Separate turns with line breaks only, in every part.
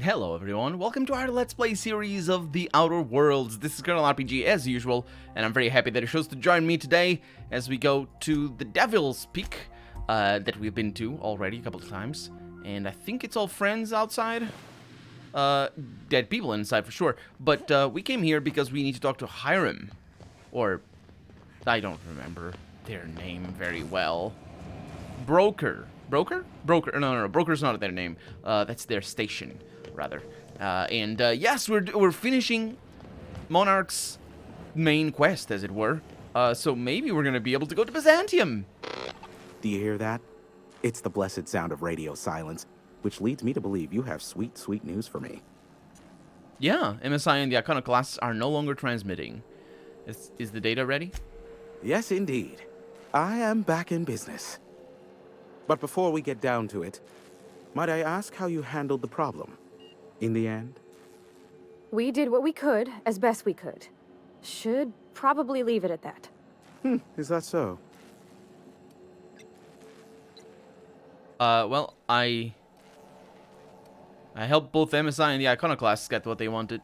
Hello everyone, welcome to our Let's Play series of The Outer Worlds. This is Colonel RPG as usual, and I'm very happy that you chose to join me today as we go to the Devil's Peak that we've been to already a couple of times. And I think it's all friends outside. Dead people inside for sure. But we came here because we need to talk to Hiram. Or, I don't remember their name very well. Broker. Broker? Broker. No. Broker's not their name. That's their station, rather. Yes, we're finishing Monarch's main quest, as it were. So maybe we're gonna be able to go to Byzantium.
Do you hear that? It's the blessed sound of radio silence, which leads me to believe you have sweet, sweet news for me.
Yeah, MSI and the Iconoclasts are no longer transmitting. Is the data ready?
Yes, indeed. I am back in business. But before we get down to it, might I ask how you handled the problem? In the end?
We did what we could, as best we could. Should probably leave it at that.
Is that so?
Well, I helped both MSI and the Iconoclasts get what they wanted.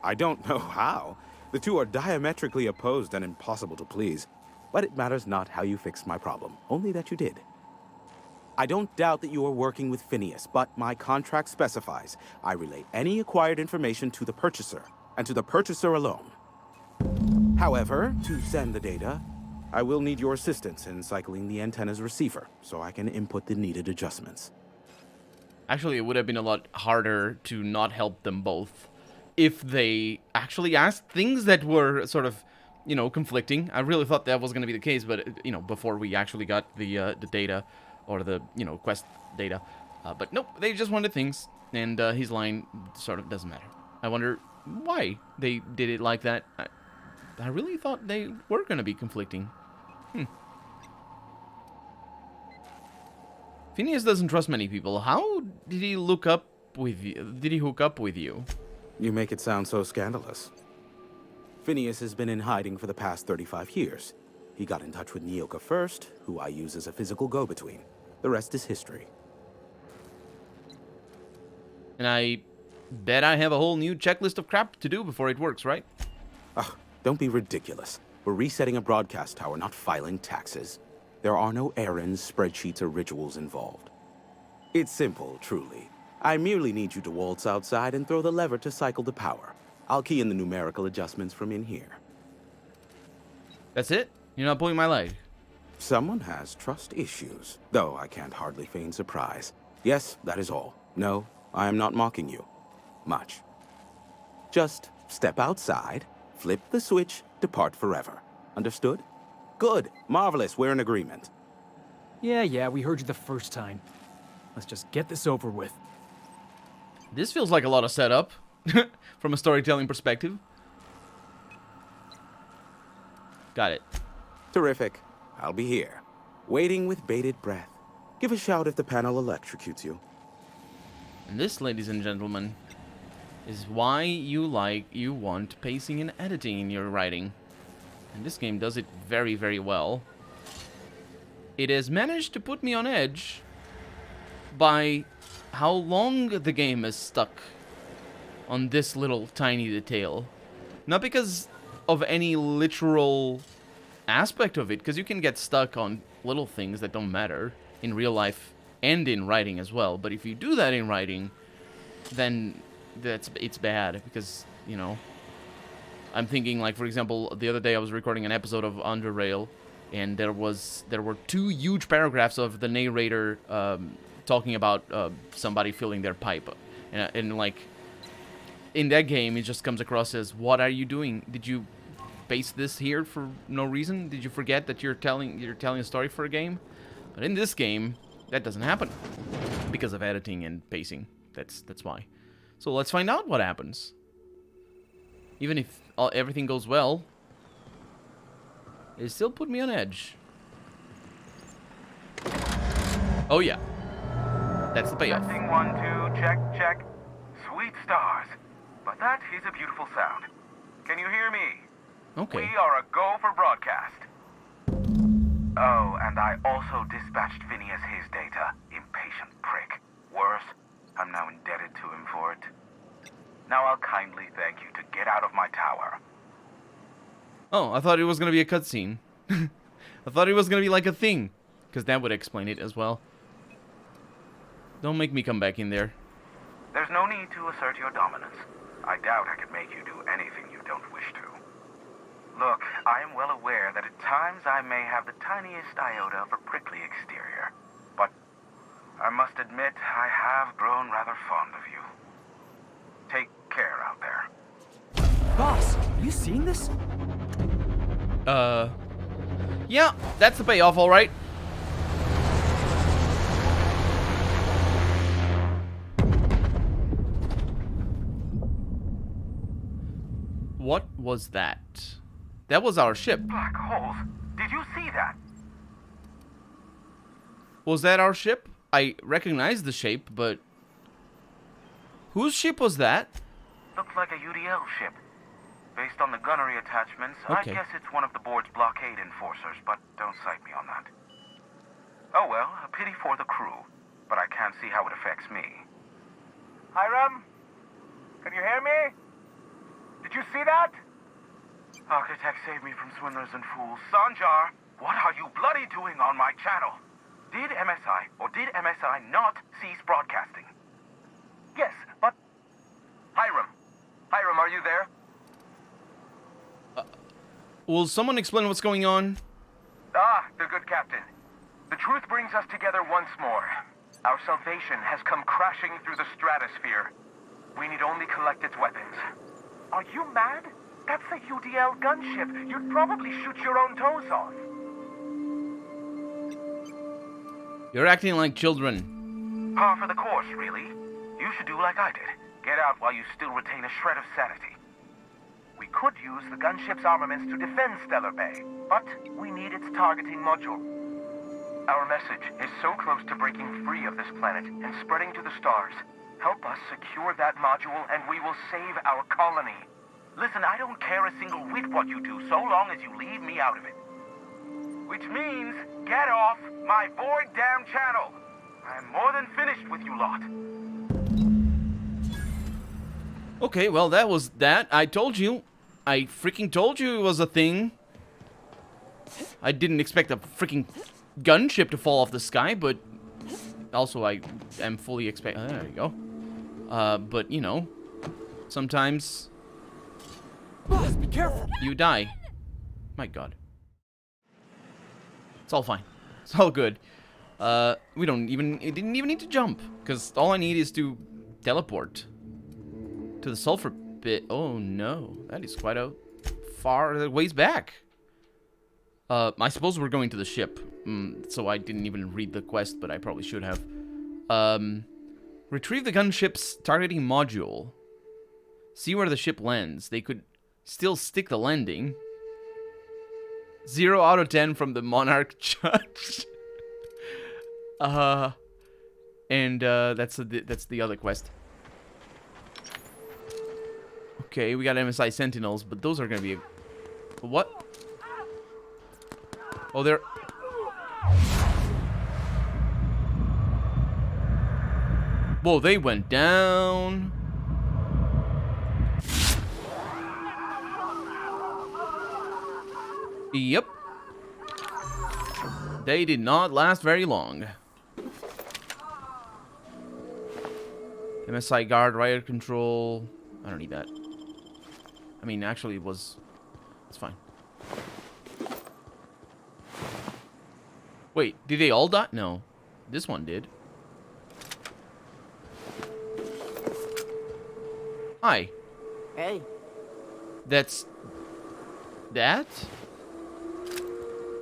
I don't know how. The two are diametrically opposed and impossible to please. But it matters not how you fixed my problem, only that you did. I don't doubt that you are working with Phineas, but my contract specifies I relay any acquired information to the purchaser, and to the purchaser alone. However, to send the data, I will need your assistance in cycling the antenna's receiver, so I can input the needed adjustments.
Actually, it would have been a lot harder to not help them both if they actually asked things that were sort of, you know, conflicting. I really thought that was going to be the case, but, you know, before we actually got the data, or the, you know, quest data. But nope, they just wanted things, and his line sort of doesn't matter. I wonder why they did it like that. I really thought they were going to be conflicting. Phineas doesn't trust many people. How did he look up with you? Did he hook up with you?
You make it sound so scandalous. Phineas has been in hiding for the past 35 years. He got in touch with Nyoka first, who I use as a physical go-between. The rest is history.
And I bet I have a whole new checklist of crap to do before it works, right?
Ugh, don't be ridiculous. We're resetting a broadcast tower, not filing taxes. There are no errands, spreadsheets, or rituals involved. It's simple, truly. I merely need you to waltz outside and throw the lever to cycle the power. I'll key in the numerical adjustments from in here.
That's it? You're not pulling my leg?
Someone has trust issues, though I can't hardly feign surprise. Yes, that is all. No, I am not mocking you. Much. Just step outside, flip the switch, depart forever. Understood? Good. Marvelous. We're in agreement.
Yeah, we heard you the first time. Let's just get this over with.
This feels like a lot of setup from a storytelling perspective. Got it.
Terrific. I'll be here, waiting with bated breath. Give a shout if the panel electrocutes you.
And this, ladies and gentlemen, is why you want pacing and editing in your writing. And this game does it very, very well. It has managed to put me on edge by how long the game is stuck on this little tiny detail. Not because of any literal aspect of it, because you can get stuck on little things that don't matter in real life and in writing as well. But if you do that in writing, then it's bad, because, you know, I'm thinking, like, for example, the other day I was recording an episode of Under Rail, and there were 2 huge paragraphs of the narrator talking about somebody filling their pipe, and like, in that game it just comes across as, what are you doing? Did you paste this here for no reason? Did you forget that you're telling a story for a game? But in this game, that doesn't happen because of editing and pacing. That's why. So let's find out what happens. Even if everything goes well, it still put me on edge. Oh yeah, that's the payoff.
Testing 1, 2, check. Sweet stars, but that is a beautiful sound. Can you hear me?
Okay.
We are a go for broadcast. Oh, and I also dispatched Phineas his data. Impatient prick. Worse, I'm now in kindly thank you to get out of my tower.
Oh, I thought it was gonna be a cutscene. I thought it was gonna be like a thing, because that would explain it as well. Don't make me come back in there.
There's no need to assert your dominance. I doubt I could make you do anything you don't wish to. Look, I am well aware that at times I may have the tiniest iota of a prickly exterior, but I must admit I have grown rather fond of you. Take care out there.
Boss, are you seeing this?
Yeah, that's the payoff, alright. What was that? That was our ship.
Black holes. Did you see that?
Was that our ship? I recognize the shape, but... Whose ship was that?
Looks like a UDL ship. Based on the gunnery attachments,
Okay.
I guess it's one of the board's blockade enforcers, but don't cite me on that. Oh well, a pity for the crew, but I can't see how it affects me. Hiram? Can you hear me? Did you see that? Architect, save me from swindlers and fools. Sanjar, what are you bloody doing on my channel? Did MSI or did MSI not cease broadcasting? Yes, but... Hiram, are you there?
Will someone explain what's going on?
Ah, the good captain. The truth brings us together once more. Our salvation has come crashing through the stratosphere. We need only collect its weapons. Are you mad? That's a UDL gunship. You'd probably shoot your own toes off.
You're acting like children.
Par for the course, really. You should do like I did. Get out while you still retain a shred of sanity. We could use the gunship's armaments to defend Stellar Bay, but we need its targeting module. Our message is so close to breaking free of this planet and spreading to the stars. Help us secure that module and we will save our colony. Listen, I don't care a single whit what you do so long as you leave me out of it. Which means, get off my void damn channel. I'm more than finished with you lot.
Okay, well, that was that. I told you. I freaking told you it was a thing. I didn't expect a freaking gunship to fall off the sky, but also I am fully expect. There you go. But you know, sometimes
Boss, be careful.
you die. My God. It's all fine. It's all good. We don't even. It didn't even need to jump, because all I need is to teleport to the sulfur bit. Oh no, that is quite a far ways back. I suppose we're going to the ship, so I didn't even read the quest, but I probably should have. Retrieve the gunship's targeting module. See where the ship lands. They could still stick the landing. 0 out of 10 from the Monarch Judge. And that's the other quest. Okay, we got MSI Sentinels, but those are gonna be a... What? Oh, they're... Whoa, they went down. Yep. They did not last very long. MSI guard, riot control. I don't need that. I mean, actually, it was... It's fine. Wait, did they all die? No. This one did. Hi.
Hey.
That's... That?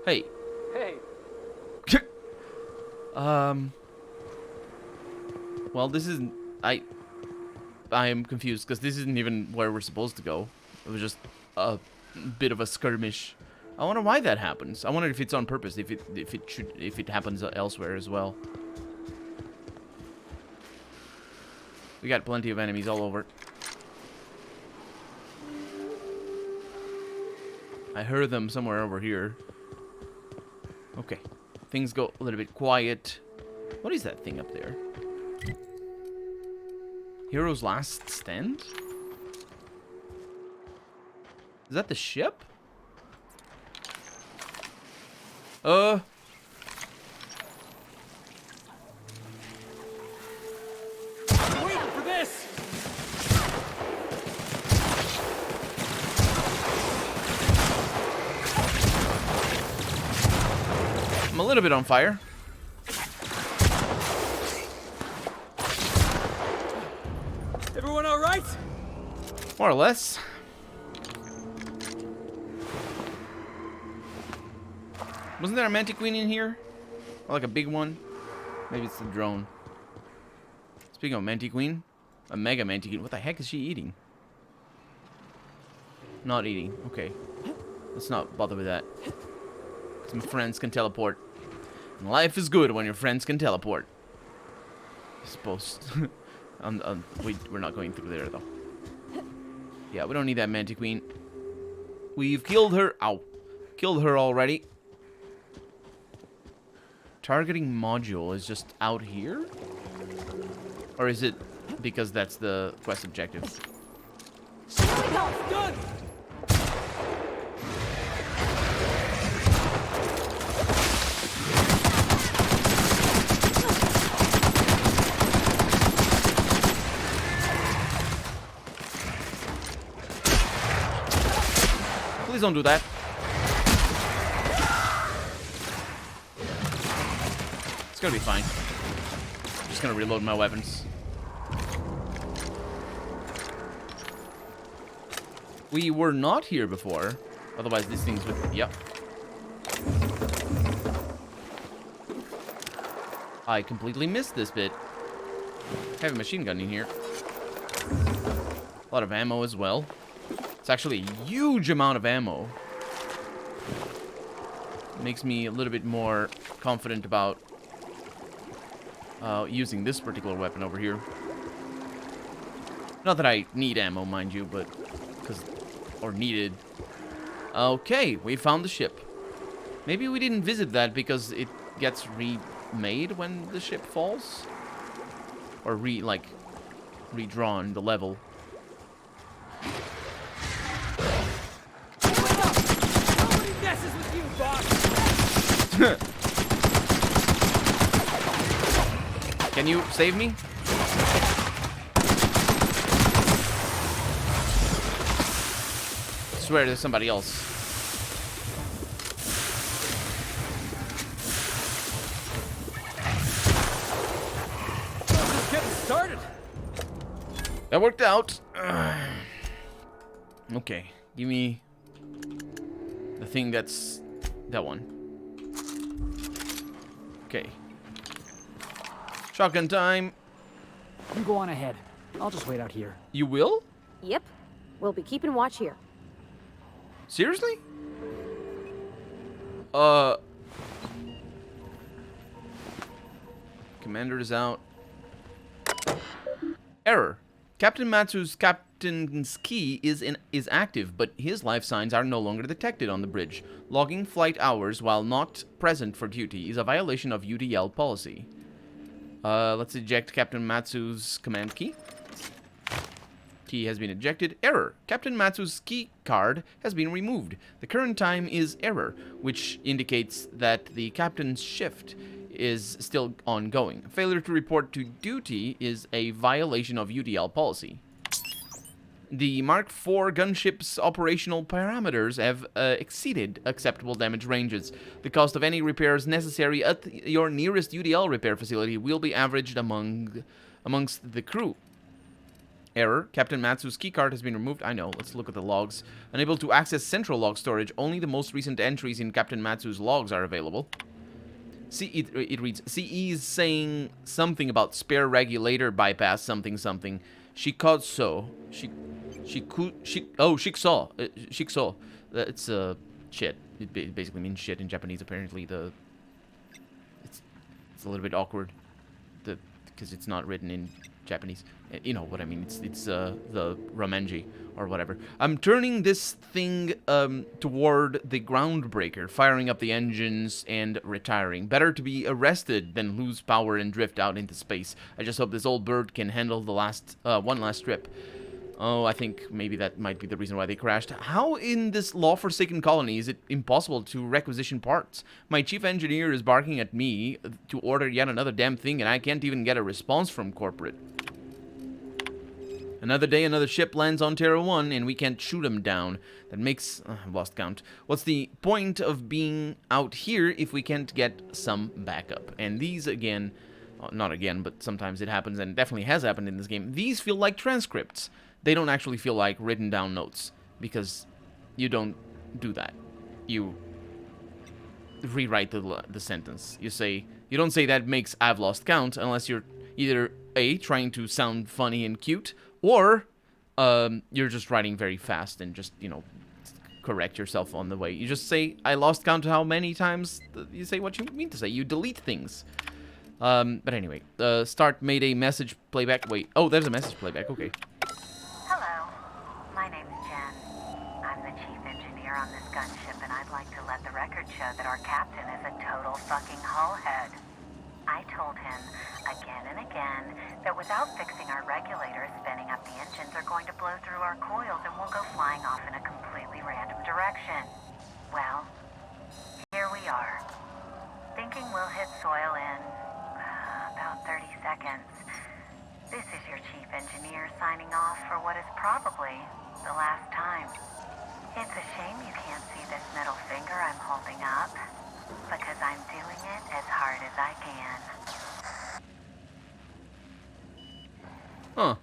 Hey.
Hey.
Well, this isn't... I am confused, because this isn't even where we're supposed to go. It was just a bit of a skirmish. I wonder why that happens. I wonder if it's on purpose, if it happens elsewhere as well. We got plenty of enemies all over. I heard them somewhere over here. Okay. Things go a little bit quiet. What is that thing up there? Hero's Last Stand? Is that the ship?
Wait for this!
I'm a little bit on fire.
Everyone all right?
More or less. Wasn't there a Mantic Queen in here? Or like a big one? Maybe it's the drone. Speaking of Mantic Queen, a Mega Mantic Queen. What the heck is she eating? Not eating. Okay. Let's not bother with that. Some friends can teleport. And life is good when your friends can teleport. I suppose. We're not going through there, though. Yeah, we don't need that Mantic Queen. We've killed her. Ow. Killed her already. Targeting module is just out here? Or is it because that's the quest objective?
Done!
Please don't do that. It's gonna be fine. I'm just gonna reload my weapons. We were not here before. Otherwise, these things would... Yep. I completely missed this bit. Heavy machine gun in here. A lot of ammo as well. It's actually a huge amount of ammo. Makes me a little bit more confident about using this particular weapon over here. Not that I need ammo, mind you, but... or needed. Okay, we found the ship. Maybe we didn't visit that because it gets remade when the ship falls? Or redrawn, the level.
Nobody messes with you, boss!
Can you save me? I swear there's somebody else.
Just getting started.
That worked out. Okay, give me the thing that's that one. Okay. Shotgun time.
You go on ahead. I'll just wait out here.
You will?
Yep. We'll be keeping watch here.
Seriously? Commander is out. Error. Captain Matsu's captain's key is active, but his life signs are no longer detected on the bridge. Logging flight hours while not present for duty is a violation of UDL policy. Let's eject Captain Matsu's command key. Key has been ejected. Error. Captain Matsu's key card has been removed. The current time is error, which indicates that the captain's shift is still ongoing. Failure to report to duty is a violation of UDL policy. The Mark IV gunship's operational parameters have exceeded acceptable damage ranges. The cost of any repairs necessary at your nearest UDL repair facility will be averaged amongst the crew. Error. Captain Matsu's keycard has been removed. I know. Let's look at the logs. Unable to access central log storage. Only the most recent entries in Captain Matsu's logs are available. It reads, CE is saying something about spare regulator bypass something something. Shikotso. Shikso. It's shit. It basically means shit in Japanese. Apparently, it's a little bit awkward, because it's not written in Japanese. You know what I mean? It's the Ramenji or whatever. I'm turning this thing toward the groundbreaker, firing up the engines and retiring. Better to be arrested than lose power and drift out into space. I just hope this old bird can handle the one last trip. Oh, I think maybe that might be the reason why they crashed. How in this law-forsaken colony is it impossible to requisition parts? My chief engineer is barking at me to order yet another damn thing, and I can't even get a response from corporate. Another day, another ship lands on Terra 1, and we can't shoot them down. That makes... I've lost count. What's the point of being out here if we can't get some backup? And these, again... not again, but sometimes it happens, and definitely has happened in this game. These feel like transcripts. They don't actually feel like written down notes, because you don't do that. You rewrite the sentence. You don't say that makes I've lost count, unless you're either A, trying to sound funny and cute, or you're just writing very fast and just, you know, correct yourself on the way. You just say, I lost count how many times. You say what you mean to say. You delete things. But anyway, start Mayday message playback. Wait, oh, there's a message playback, okay.
Hello, my name's Jen. I'm the chief engineer on this gunship, and I'd like to let the record show that our captain is a total fucking hullhead. I told him again and again that without fixing our regulators, spinning up the engines are going to blow through our coils and we'll go flying off in a completely random direction. Well, here we are. Thinking we'll hit soil in about 30 seconds. This is your chief engineer signing off for what is probably the last time. It's a shame you can't see this middle finger I'm holding up, because I'm doing it as hard as I can.
Huh.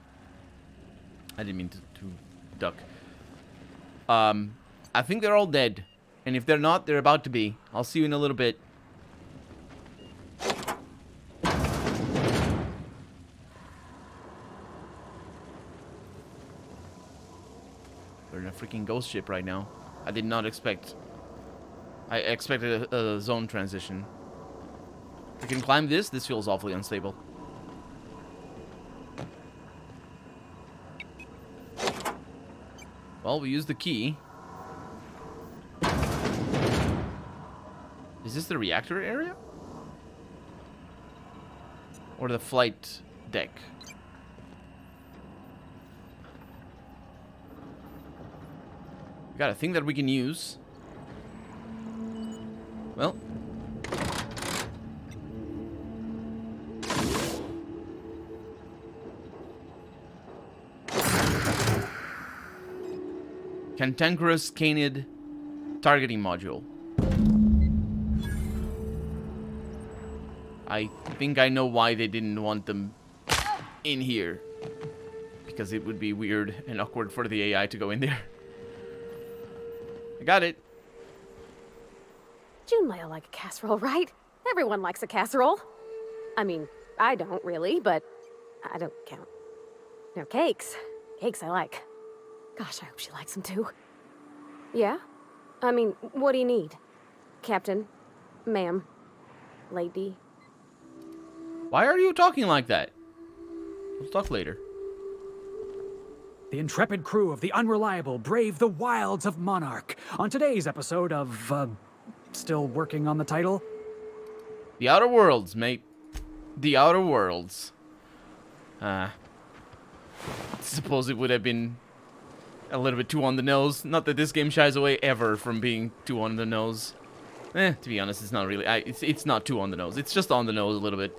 I didn't mean to duck. I think they're all dead. And if they're not, they're about to be. I'll see you in a little bit. We're in a freaking ghost ship right now. I did not expect... I expected a zone transition. We can climb this. This feels awfully unstable. Well, we used the key. Is this the reactor area? Or the flight deck? We got a thing that we can use. Well. Cantankerous Canid targeting module. I think I know why they didn't want them in here. Because it would be weird and awkward for the AI to go in there. I got it.
June might like a casserole, right? Everyone likes a casserole. I mean, I don't really, but I don't count. No, cakes. Cakes I like. Gosh, I hope she likes them too. Yeah? I mean, what do you need? Captain? Ma'am? Lady?
Why are you talking like that? We'll talk later.
The intrepid crew of the Unreliable brave the wilds of Monarch. On today's episode of, still working on the title?
The Outer Worlds, mate. The Outer Worlds. Suppose it would have been a little bit too on the nose. Not that this game shies away ever from being too on the nose. To be honest, it's not really. It's not too on the nose. It's just on the nose a little bit.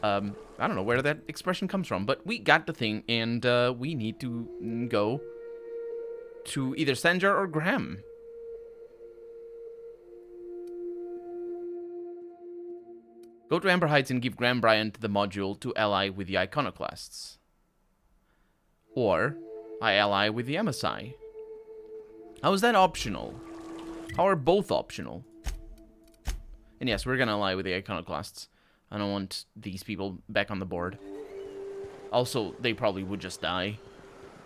I don't know where that expression comes from, but we got the thing, and we need to go to either Sanjar or Graham. Go to Amber Heights and give Graham Bryant the module to ally with the Iconoclasts. Or, I ally with the MSI. How is that optional? How are both optional? And yes, we're gonna ally with the Iconoclasts. I don't want these people back on the board. Also, they probably would just die.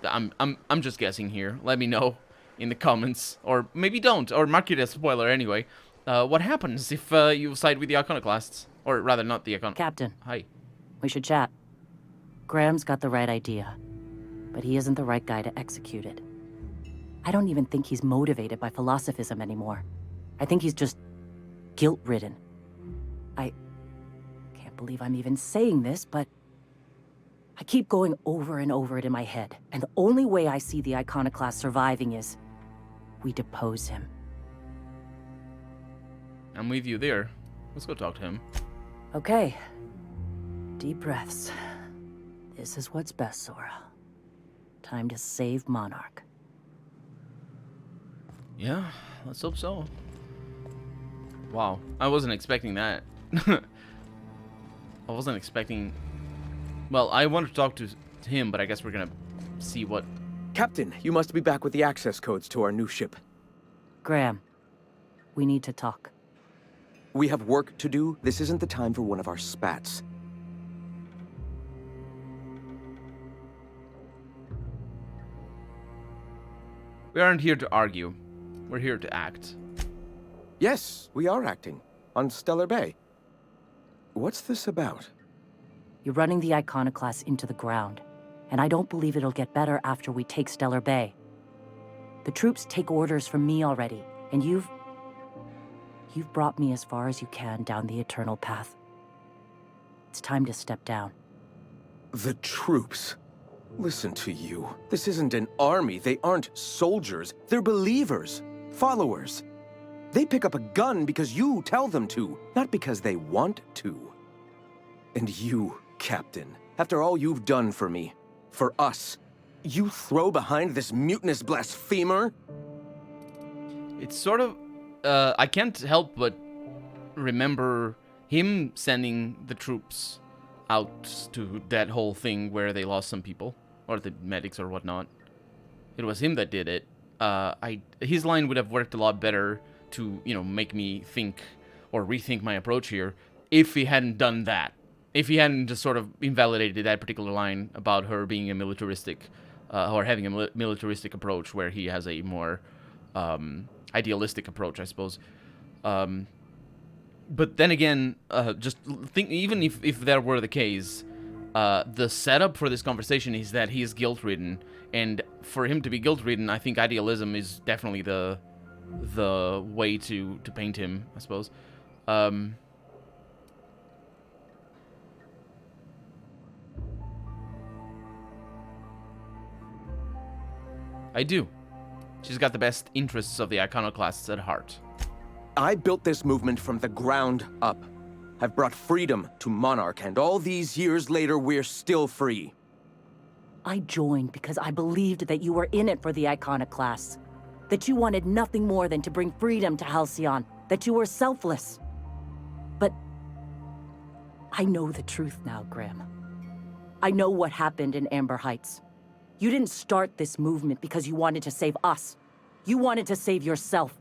I'm just guessing here. Let me know in the comments, or maybe don't, or mark it as spoiler anyway. What happens if you side with the Iconoclasts, or rather, not the Iconoclasts?
Captain.
Hi.
We should chat. Graham's got the right idea, but he isn't the right guy to execute it. I don't even think he's motivated by philosophism anymore. I think he's just guilt-ridden. I can't believe I'm even saying this, but I keep going over and over it in my head, and the only way I see the Iconoclast surviving is we depose him.
I'm with you there. Let's go talk to him.
Okay. Deep breaths. This is what's best, Sora. Time to save Monarch.
Yeah, let's hope so. Wow, I wasn't expecting that. I wasn't expecting... Well, I wanted to talk to him, but I guess we're gonna see what...
Captain, you must be back with the access codes to our new ship.
Graham, we need to talk.
We have work to do. This isn't the time for one of our spats.
We aren't here to argue. We're here to act.
Yes, we are acting. On Stellar Bay. What's this about?
You're running the Iconoclast into the ground, and I don't believe it'll get better after we take Stellar Bay. The troops take orders from me already, and you've brought me as far as you can down the eternal path. It's time to step down.
The troops. Listen to you. This isn't an army. They aren't soldiers. They're believers. Followers. They pick up a gun because you tell them to, not because they want to. And you, Captain, after all you've done for me, for us, you throw behind this mutinous blasphemer?
It's sort of... I can't help but remember him sending the troops out to that whole thing where they lost some people, or the medics or whatnot. It was him that did it. His line would have worked a lot better to, you know, make me think or rethink my approach here if he hadn't done that. If he hadn't just sort of invalidated that particular line about her being a militaristic, or having a militaristic approach where he has a more idealistic approach, I suppose. But then again, just think, even if that were the case, the setup for this conversation is that he is guilt-ridden, and for him to be guilt-ridden, I think idealism is definitely the way to paint him, I suppose. I do. She's got the best interests of the Iconoclasts at heart.
I built this movement from the ground up. I've brought freedom to Monarch, and all these years later, we're still free.
I joined because I believed that you were in it for the Iconoclasts. That you wanted nothing more than to bring freedom to Halcyon. That you were selfless. But I know the truth now, Graham. I know what happened in Amber Heights. You didn't start this movement because you wanted to save us. You wanted to save yourself.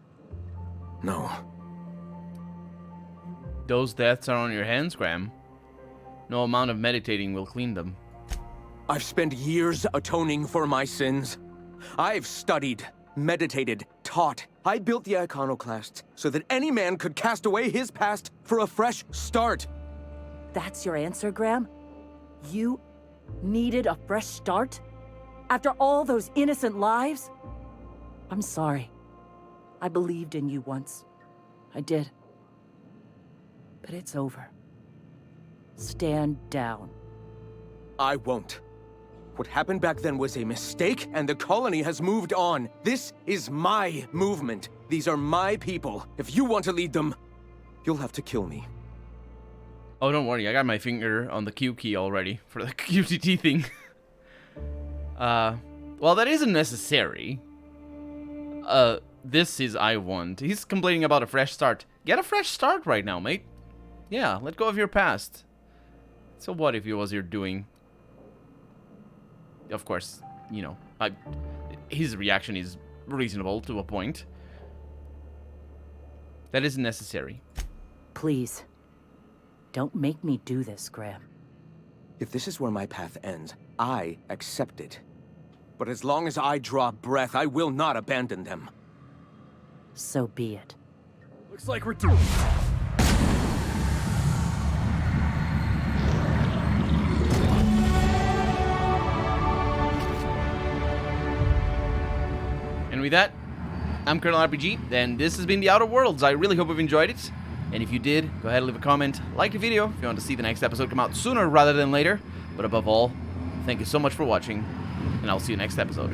No.
Those deaths are on your hands, Graham. No amount of meditating will clean them.
I've spent years atoning for my sins. I've studied, meditated, taught. I built the Iconoclasts so that any man could cast away his past for a fresh start.
That's your answer, Graham? You needed a fresh start? After all those innocent lives? I'm sorry. I believed in you once. I did. But it's over. Stand down.
I won't. What happened back then was a mistake, and the colony has moved on. This is my movement. These are my people. If you want to lead them, you'll have to kill me.
Oh, don't worry. I got my finger on the Q key already for the QTT thing. Well, that isn't necessary. This is I want. He's complaining about a fresh start. Get a fresh start right now, mate. Yeah, let go of your past. So what if it was your doing? Of course, you know, his reaction is reasonable to a point. That isn't necessary.
Please. Don't make me do this, Graham.
If this is where my path ends, I accept it. But as long as I draw breath, I will not abandon them.
So be it.
Looks like we're doomed.
And with that, I'm Colonel RPG, and this has been The Outer Worlds. I really hope you've enjoyed it. And if you did, go ahead and leave a comment, like the video if you want to see the next episode come out sooner rather than later. But above all, Thank you so much for watching, and I'll see you next episode.